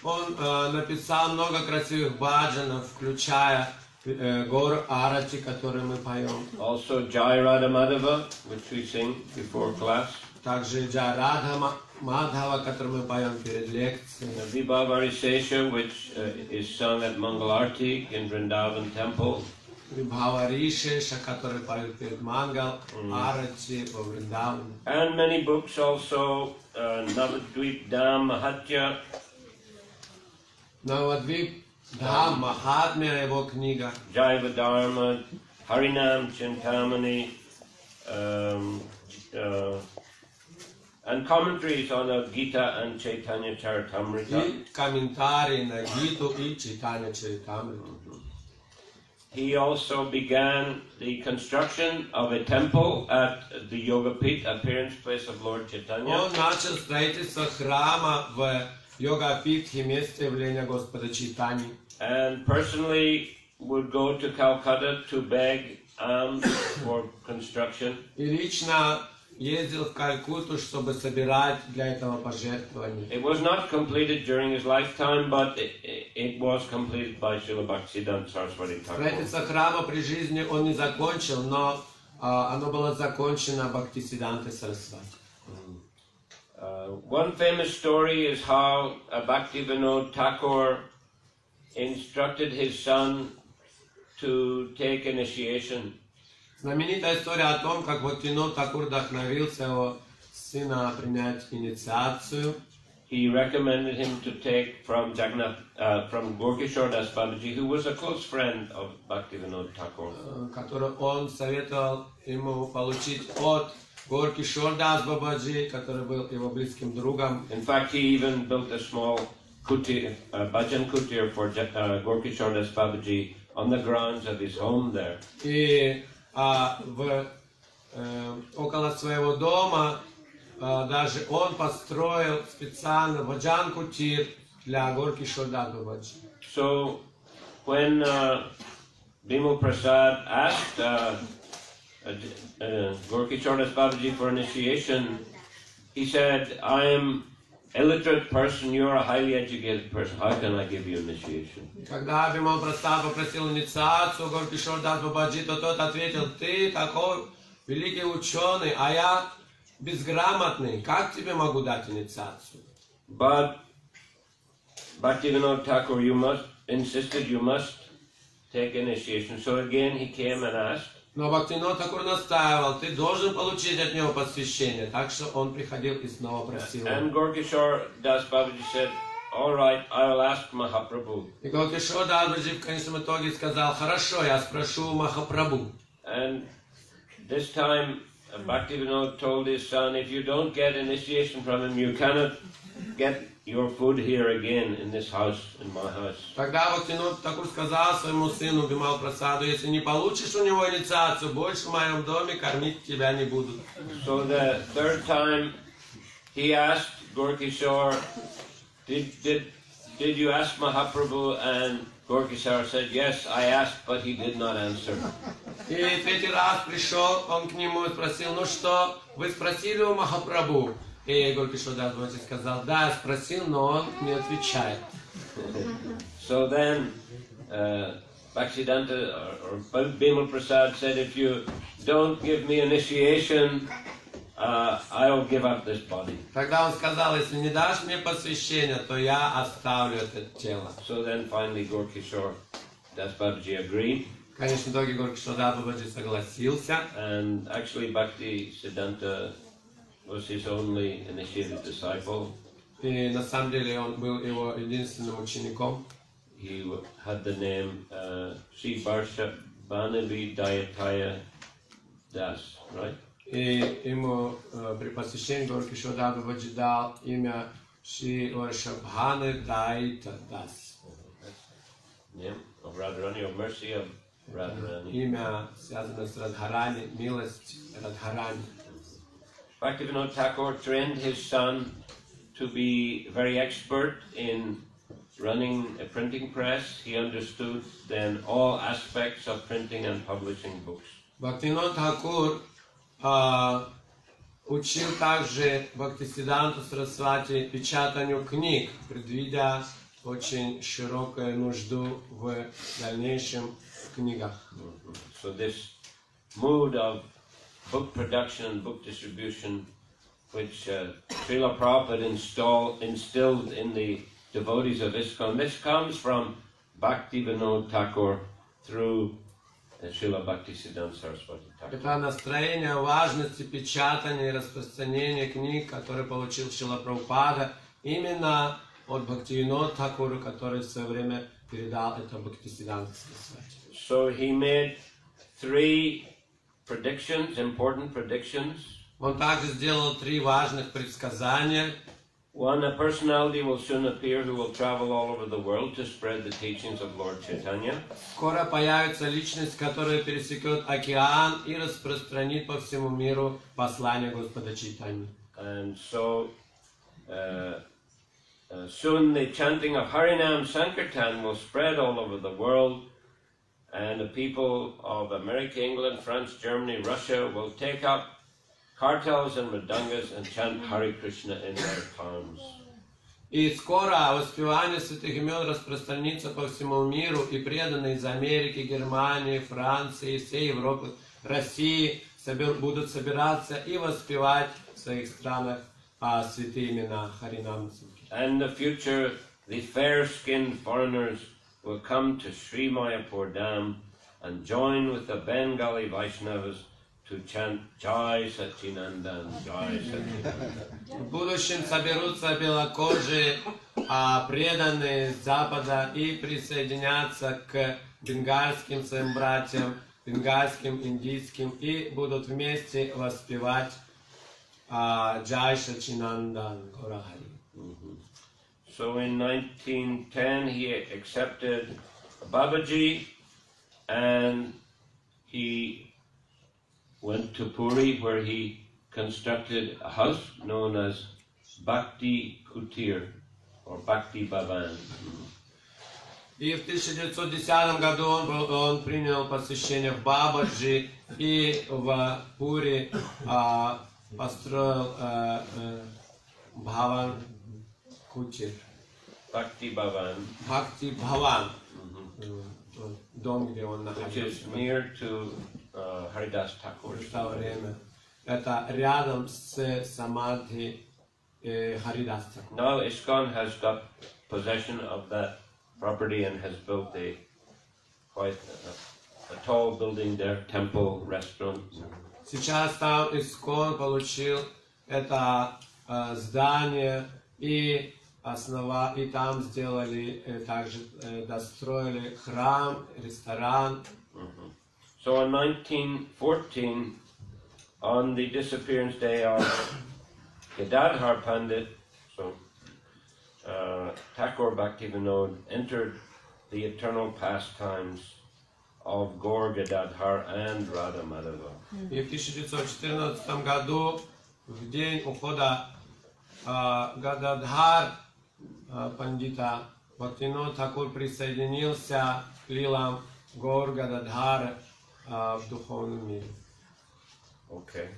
Он написал много красивых баджанов, включая Гор Арати, который мы поем. Also Jai Radha Madhava, which we sing before class. Также Джай Радха Мадхава, который мы поем перед лекцией. Vibhavari Sesha, which is sung at Mangalarti in Vrindavan Temple. Вибхавари Шеша, который поет перед Мангал Арати во Вриндаване. And many books also, Navadvip Dham Mahatya, Навадвип Дхам Махатмя, его книга. Jaiva Dharma, Harinam Chintamani, and commentaries on the Gita and Chaitanya Charitamrita. И комментарии на Гиту и Чайтанья Чаритамриту. He also began the construction of a temple at the Yogapith, appearance place of Lord Chaitanya. Он начал строительство храма в Йогапитхе, место явления Господа Чайтани. And personally would go to Calcutta to beg alms for construction. И лично ездил в Калькутту, чтобы собирать для этого пожертвования. It was not completed during his lifetime, but it was completed by Srila Bhaktisiddhanta Saraswati Thakur. Строительство храма при жизни он не закончил, но оно было закончено Бхактисиддхантой Сарасвати. One famous story is how Bhaktivinoda Thakur instructed his son to take initiation. Знаменитая история о том, как Бхактивинод Тхакур вдохновил своего сына принять инициацию. He recommended him to take from from Gorkishore Das Babaji, who was a close friend of Bhaktivinoda Thakur. Который он советовал ему получить от Горкишор Дас Бабаджи, который был его близким другом. In fact, he even built a small kutir, bhajan kutir for Gorkishore Das Babaji on the grounds of his home there. И около своего дома даже он построил специально баджан кутир для Горкишор Дас Бабаджи. So, when Bimal Prasad asked Gorkishore Das Babaji for initiation, he said, I am an illiterate person, you are a highly educated person, how can I give you initiation? Когда Бимал Прасад попросил инициацию Горкишор Дас Бабаджи, то тот ответил: ты такой великий ученый, а я безграмотный, как тебе могу дать инициацию? But Bhaktivinoda Thakur insisted you must take initiation. So again he came and asked. Но Бхактивинод Тхакур настаивал: ты должен получить от него посвящение. Так что он приходил и снова просил. And Gorkishore Das Babaji said, all right, I will ask Mahaprabhu. И Горкишор Дас Бабаджи в конечном итоге сказал: хорошо, я спрошу Махапрабху. And this time Bhaktivinoda told his son, if you don't get initiation from him, you cannot get your food here again in this house, in my house. Тогда Бхактивинод Тхакур сказал своему сыну Бимал Прасаду: если не получишь у него инициацию, больше в моем доме кормить тебя не будут. So the third time he asked Gorkishore, did you ask Mahaprabhu? And Gorkishore said, yes, I asked, but he did not answer. И третий раз пришел он к нему и спросил: ну что, вы спросили у Махапрабху? И Горкишор Дас Бабаджи сказал: да, я спросил, но он не отвечает. So then Bhaktisiddhanta or Bimal Prasad said, if you don't give me initiation, I will give up this body. Тогда он сказал: если не дашь мне посвящение, то я оставлю это тело. So then finally Gorkishore Das Babaji agreed. В конечном итоге Горкишор Дас Бабаджи согласился. And actually Bhaktisiddhanta was his only initiated disciple. И на самом деле он был его единственным учеником. He had the name Sri Barsha Banavi Dayataya Das, right? И ему при посвящении Горкишор Дас Бабаджи дал имя Шри Варшабханы Дайта Дас. Name of Radharani, or mercy of Radharani. Имя связано с Радхарани, милость Радхарани. Bhaktivinoda Thakur trained his son to be very expert in running a printing press. He understood then all aspects of printing and publishing books. Бхактивинод Тхакур учил также Бхактисиддханту Сарасвати печатанию книг, предвидя очень широкую нужду в дальнейшем книгах. So this mood of book production and book distribution, which Srila Prabhupada instilled in the devotees of ISKCON, this comes from Bhakti Vinod Thakur through Srila Bhaktisiddhanta Saraswati Thakur. Это настроение важности печатания и распространения книг, которые получил Шрила Прабхупада, именно от Бхактивинода Тхакура, который в свое время передал это Бхактисиддханте Сарасвати. So he made 3 predictions, important predictions. Он также сделал 3 важных предсказания. One, a personality will soon appear who will travel all over the world to spread the teachings of Lord Chaitanya. Скоро появится личность, которая пересекет океан и распространит по всему миру послание Господа Чайтаньи. And so soon the chanting of Harinam Sankirtan will spread all over the world, and the people of America, England, France, Germany, Russia will take up kartals and mridangas and chant Hare Krishna in their towns. И скоро воспевание святых имен распространится по всему миру, и преданные из Америки, Германии, Франции, всей Европы, России будут собираться и воспевать в своих странах святые имена Харинам. And in the future, the fair-skinned foreigners will come to Sri Mayapur Dam and join with the Bengali Vaishnavas to chant Jai Satchinandan, Jai Satchinandan. В будущем соберутся белокожие преданные с Запада и присоединятся к бенгальским своим братьям, бенгальским, индийским, и будут вместе воспевать Jai Satchinandan Gaurahari. So in 1910 he accepted Babaji and he went to Puri where he constructed a house known as Bhakti Kutir or Bhakti Bhavan. И в 1910 году он принял посвящение в Бабаджи и в Пури построил Бхаван Кутир. Bhakti Bhavan, Бхакти Бхаван, дом, где он which is находился. near to Haridas Thakur's. В то время. Это рядом с Самадхи Харидаса. Now ISKCON has got possession of that property and has built a tall building there, temple, restaurant. Сейчас там ISKCON получил это здание и там сделали, также достроили храм, ресторан. So in 1914, on the disappearance day of Gadadhar Pandit, so Thakur Bhaktivinoda entered the eternal pastimes of Gaur Gadadhar and Radha Madhava. И в 1914 году, в день ухода Гададхар пандита, Бхактивинода Тхакур присоединился к лилам Гаур Гададхара в духовном мире. Okay.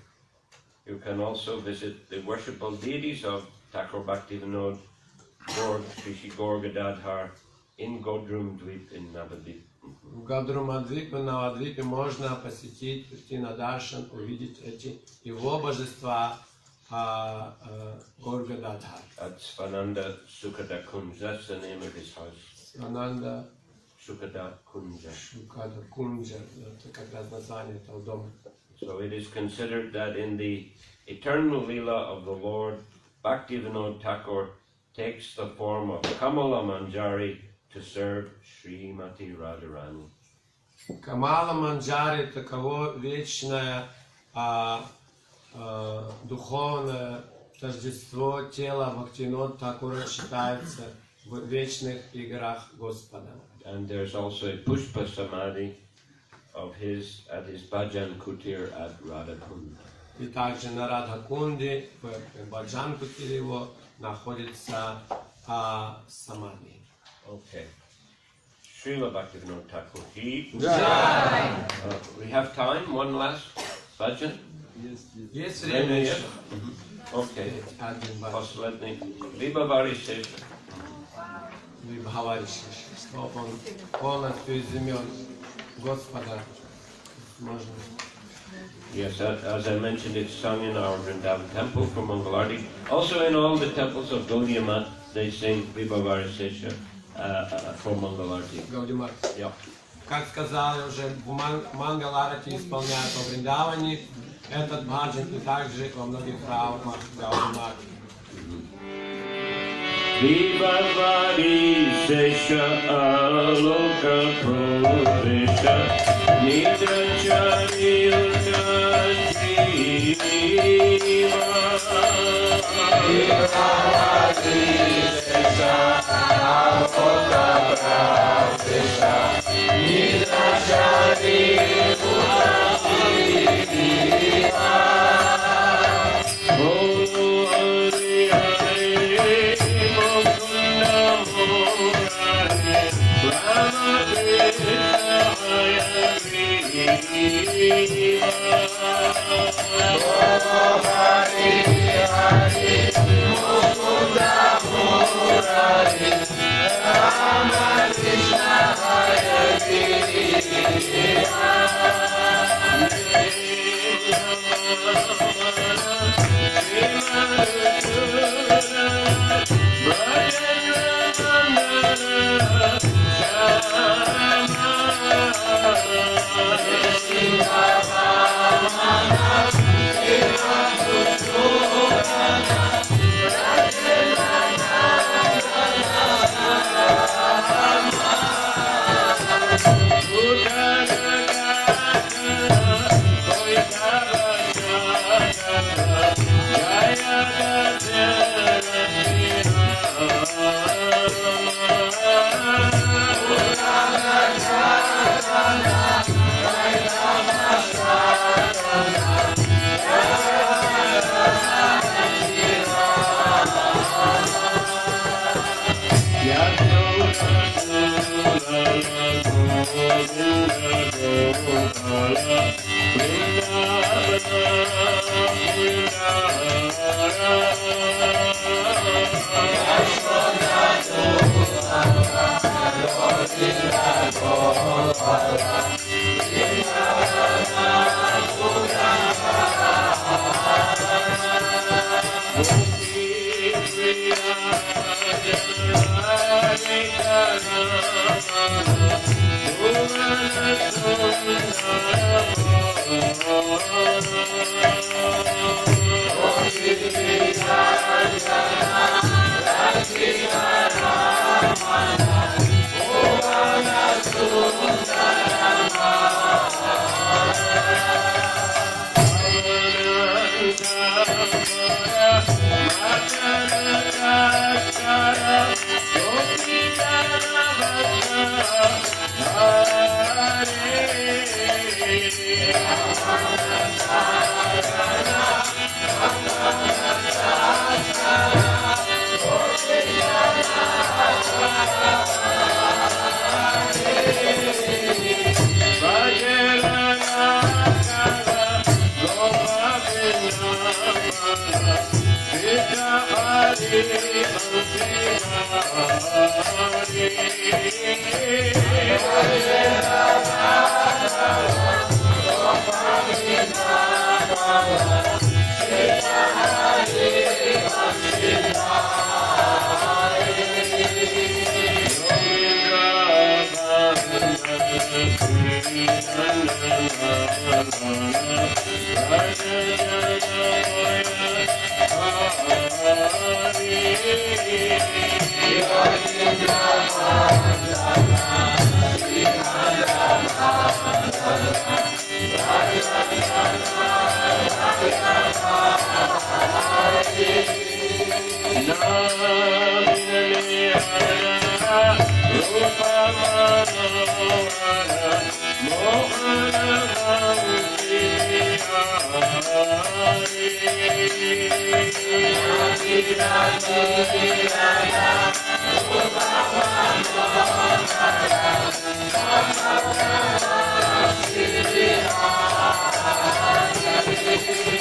You can also visit the worshipful deities of Thakur Bhaktivinoda, Shri Gaur Gadadhar, in Godrum Dweep in Navadvip. В Гадрумадвипе, Навадвипе можно посетить, прийти на даршан, увидеть эти его божества Gaur Gadadhar. At Svananda Sukhada Kunj, that's the name of his house. Свананда Sukhada Kunja. Шукада Кунджа, это как раз название этого дома. So it is considered that in the eternal Leela of the Lord, Bhaktivinoda Thakur takes the form of Kamala Manjari to serve Srimati Radharani. Камала Манджари таково вечное духовное тождество тела Бхактивинода Тхакура считается в вечных играх Господа. And there's also a Pushpa Samadhi of his at his Bhajan Kutir at Radhakund. И также на Радхакунде, в Баджан Кутире его, находится самадхи. Okay. Srila Bhaktivinoda Thakur. Jai! We have time, one last bhajan. Есть время еще? Окей. Один бар. Последний. Вибавари Сеша. Что он полностью из имен Господа можно. Yes, as I mentioned, it's sung in our Vrindavan temple for Mangalarti. Also in all the temples of Gaudiya Math, they sing Vibhavari Sesha for Mangalarti. Гаудимар. Yeah. Как сказали уже, в Мангаларати исполняют во Вриндаване этот бхаджан и также во многих храмах Гаудимар. Vibhavari Sesha Aloka Pravisha Nidrachari Uttajiva Vibhavari Sesha Aloka Pravisha Nidrachari Uttajiva Thank you.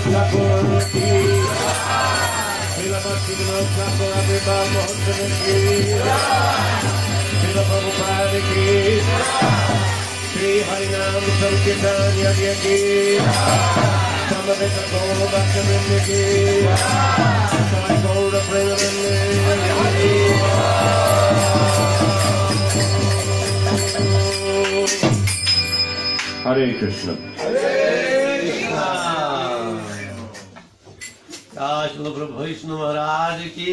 Thakur की, श्रीला भक्ति विनोद ठाकुर आविर्भाव महोत्सव की, श्रीला प्रभुपाद की, श्री हरिनाम संकीर्तन यज्ञ की, समवेत गौर भक्त वृंद की, साई गौर प्रेम वृंद की। हरे कृष्ण। श्री प्रभु विष्णु महाराज की